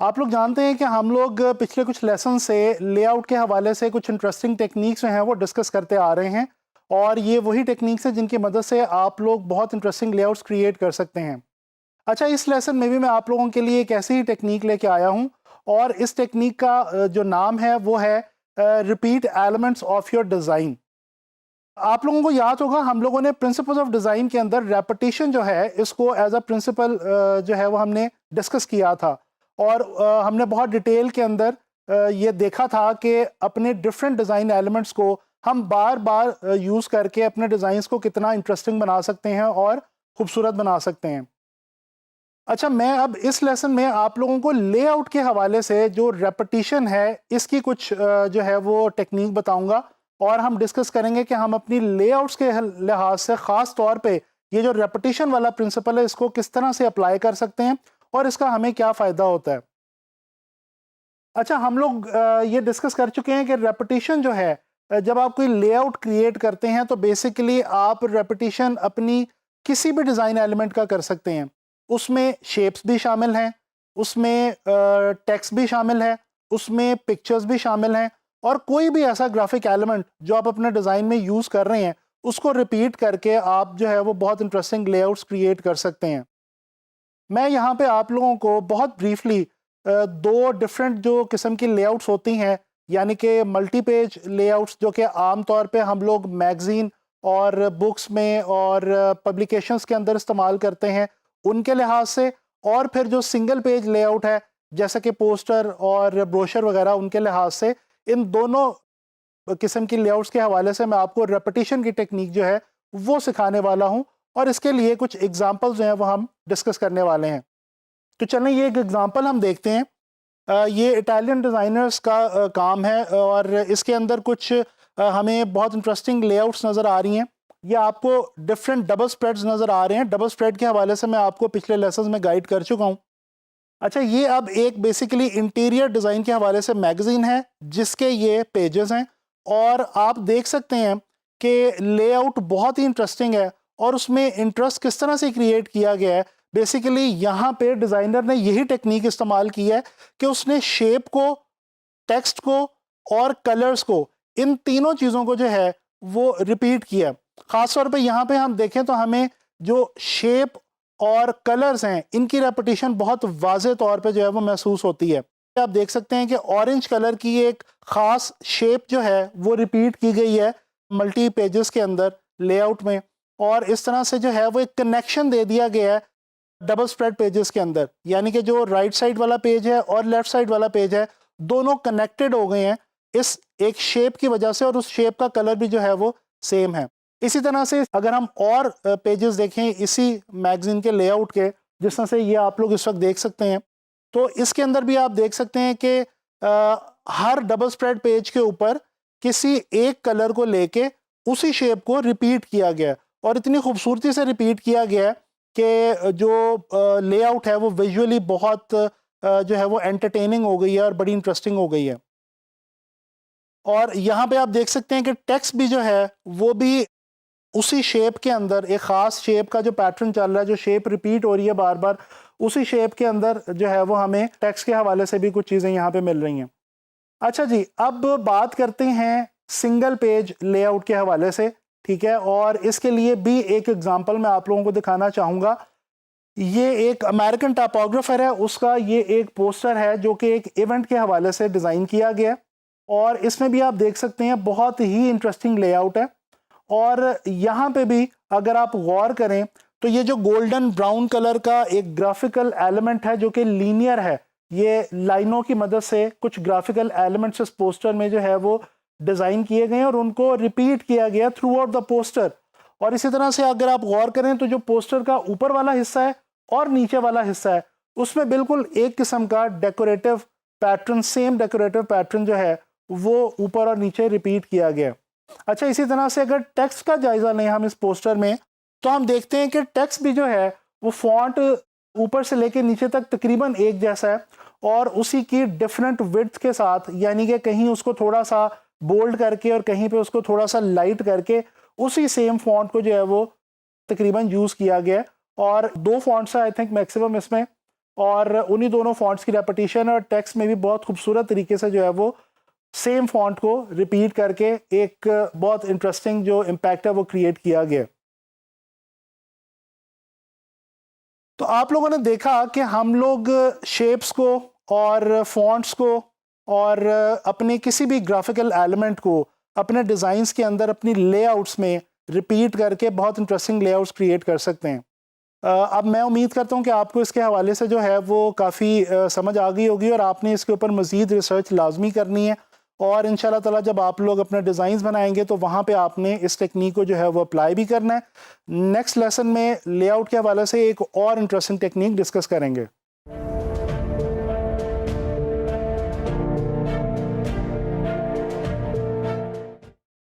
आप लोग जानते हैं कि हम लोग पिछले कुछ लेसन से लेआउट के हवाले से कुछ इंटरेस्टिंग टेक्निक्स जो हैं वो डिस्कस करते आ रहे हैं और ये वही टेक्निक्स हैं जिनकी मदद से आप लोग बहुत इंटरेस्टिंग लेआउट्स क्रिएट कर सकते हैं। अच्छा, इस लेसन में भी मैं आप लोगों के लिए एक ऐसी ही टेक्निक लेके आया हूँ और इस टेक्निक का जो नाम है वो है repeat elements of your design. आप लोगों को याद होगा हम लोगों ने प्रिंसिपल्स ऑफ डिज़ाइन के अंदर रेपिटेशन जो है इसको एज अ प्रिंसिपल जो है वो हमने डिस्कस किया था और हमने बहुत डिटेल के अंदर ये देखा था कि अपने डिफरेंट डिज़ाइन एलिमेंट्स को हम बार बार यूज़ करके अपने डिज़ाइंस को कितना इंटरेस्टिंग बना सकते हैं और खूबसूरत बना सकते हैं। अच्छा, मैं अब इस लेसन में आप लोगों को लेआउट के हवाले से जो रेपिटेशन है इसकी कुछ जो है वो टेक्निक बताऊंगा और हम डिस्कस करेंगे कि हम अपनी लेआउट्स के लिहाज से ख़ास तौर पे ये जो रेपिटेशन वाला प्रिंसिपल है इसको किस तरह से अप्लाई कर सकते हैं और इसका हमें क्या फ़ायदा होता है। अच्छा, हम लोग ये डिस्कस कर चुके हैं कि रेपिटेशन जो है जब आप कोई लेआउट क्रिएट करते हैं तो बेसिकली आप रेपिटेशन अपनी किसी भी डिज़ाइन एलिमेंट का कर सकते हैं। उसमें शेप्स भी शामिल हैं, उसमें टेक्स्ट भी शामिल है, उसमें पिक्चर्स भी शामिल हैं और कोई भी ऐसा ग्राफिक एलिमेंट जो आप अपने डिज़ाइन में यूज़ कर रहे हैं उसको रिपीट करके आप जो है वो बहुत इंटरेस्टिंग लेआउट्स क्रिएट कर सकते हैं। मैं यहाँ पे आप लोगों को बहुत ब्रीफली दो डिफरेंट जो किस्म की लेआउट्स होती हैं यानी कि मल्टी पेज लेआउट्स जो कि आम तौर पे हम लोग मैगज़ीन और बुक्स में और पब्लिकेशंस के अंदर इस्तेमाल करते हैं उनके लिहाज से, और फिर जो सिंगल पेज लेआउट है जैसे कि पोस्टर और ब्रोशर वगैरह उनके लिहाज से, इन दोनों किस्म की लेआउट्स के हवाले से मैं आपको रेपिटेशन की टेक्निक जो है वो सिखाने वाला हूँ और इसके लिए कुछ एग्जांपल्स जो हैं वो हम डिस्कस करने वाले हैं। तो चलें ये एक एग्जांपल हम देखते हैं। ये इटालियन डिज़ाइनर्स का काम है और इसके अंदर कुछ हमें बहुत इंटरेस्टिंग लेआउट्स नज़र आ रही हैं। ये आपको डिफरेंट डबल स्प्रेड्स नज़र आ रहे हैं। डबल स्प्रेड के हवाले से मैं आपको पिछले लेसन में गाइड कर चुका हूँ। अच्छा, ये अब एक बेसिकली इंटीरियर डिज़ाइन के हवाले से मैगज़ीन है जिसके ये पेजेस हैं और आप देख सकते हैं कि लेआउट बहुत ही इंटरेस्टिंग है और उसमें इंटरेस्ट किस तरह से क्रिएट किया गया है। बेसिकली यहाँ पे डिज़ाइनर ने यही टेक्निक इस्तेमाल की है कि उसने शेप को, टेक्स्ट को और कलर्स को, इन तीनों चीज़ों को जो है वो रिपीट किया। ख़ास तौर पे यहाँ पे हम देखें तो हमें जो शेप और कलर्स हैं इनकी रेपिटेशन बहुत वाज़े तौर पे जो है वो महसूस होती है। आप देख सकते हैं कि ऑरेंज कलर की एक ख़ास शेप जो है वो रिपीट की गई है मल्टी पेजेस के अंदर लेआउट में, और इस तरह से जो है वो एक कनेक्शन दे दिया गया है डबल स्प्रेड पेजेस के अंदर, यानी कि जो राइट साइड वाला पेज है और लेफ्ट साइड वाला पेज है दोनों कनेक्टेड हो गए हैं इस एक शेप की वजह से और उस शेप का कलर भी जो है वो सेम है। इसी तरह से अगर हम और पेजेस देखें इसी मैगज़ीन के लेआउट के, जिस तरह से ये आप लोग इस वक्त देख सकते हैं, तो इसके अंदर भी आप देख सकते हैं कि हर डबल स्प्रेड पेज के ऊपर किसी एक कलर को लेके उसी शेप को रिपीट किया गया और इतनी खूबसूरती से रिपीट किया गया कि जो लेआउट है वो विजुअली बहुत जो है वो एंटरटेनिंग हो गई है और बड़ी इंटरेस्टिंग हो गई है। और यहाँ पे आप देख सकते हैं कि टेक्स्ट भी जो है वो भी उसी शेप के अंदर, एक ख़ास शेप का जो पैटर्न चल रहा है, जो शेप रिपीट हो रही है बार बार, उसी शेप के अंदर जो है वो हमें टेक्स्ट के हवाले से भी कुछ चीज़ें यहाँ पे मिल रही हैं। अच्छा जी, अब बात करते हैं सिंगल पेज लेआउट के हवाले से, ठीक है, और इसके लिए भी एक एग्जांपल मैं आप लोगों को दिखाना चाहूँगा। ये एक अमेरिकन टाइपोग्राफर है, उसका ये एक पोस्टर है जो कि एक इवेंट के हवाले से डिज़ाइन किया गया और इसमें भी आप देख सकते हैं बहुत ही इंटरेस्टिंग लेआउट है। और यहाँ पे भी अगर आप गौर करें तो ये जो गोल्डन ब्राउन कलर का एक ग्राफिकल एलिमेंट है जो कि लीनियर है, ये लाइनों की मदद से कुछ ग्राफिकल एलिमेंट्स इस पोस्टर में जो है वो डिज़ाइन किए गए हैं और उनको रिपीट किया गया थ्रू आउट द पोस्टर। और इसी तरह से अगर आप गौर करें तो जो पोस्टर का ऊपर वाला हिस्सा है और नीचे वाला हिस्सा है उसमें बिल्कुल एक किस्म का decorative pattern, same decorative pattern जो है वो ऊपर और नीचे रिपीट किया गया। अच्छा, इसी तरह से अगर टेक्स्ट का जायजा लें हम इस पोस्टर में तो हम देखते हैं कि टेक्स्ट भी जो है वो फॉन्ट ऊपर से लेकर नीचे तक तकरीबन एक जैसा है और उसी की डिफरेंट विड्थ के साथ, यानी कि कहीं उसको थोड़ा सा बोल्ड करके और कहीं पे उसको थोड़ा सा लाइट करके उसी सेम फॉन्ट को जो है वो तकरीबन यूज़ किया गया। और दो फॉन्ट्स है आई थिंक मैक्सिमम इसमें, और उन्हीं दोनों फॉन्ट्स की रेपिटेशन और टेक्स्ट में भी बहुत खूबसूरत तरीके से जो है वो सेम फॉन्ट को रिपीट करके एक बहुत इंटरेस्टिंग जो इम्पैक्ट है वो क्रिएट किया गया। तो आप लोगों ने देखा कि हम लोग शेप्स को और फॉन्ट्स को और अपने किसी भी ग्राफिकल एलिमेंट को अपने डिज़ाइंस के अंदर अपनी लेआउट्स में रिपीट करके बहुत इंटरेस्टिंग लेआउट्स क्रिएट कर सकते हैं। अब मैं उम्मीद करता हूँ कि आपको इसके हवाले से जो है वो काफ़ी समझ आ गई होगी और आपने इसके ऊपर मज़ीद रिसर्च लाजमी करनी है और इंशाल्लाह ताला जब आप लोग अपने डिज़ाइंस बनाएंगे तो वहाँ पे आपने इस टेक्निक को जो है वो अप्लाई भी करना है। नेक्स्ट लेसन में लेआउट के हवाले से एक और इंटरेस्टिंग टेक्निक डिस्कस करेंगे।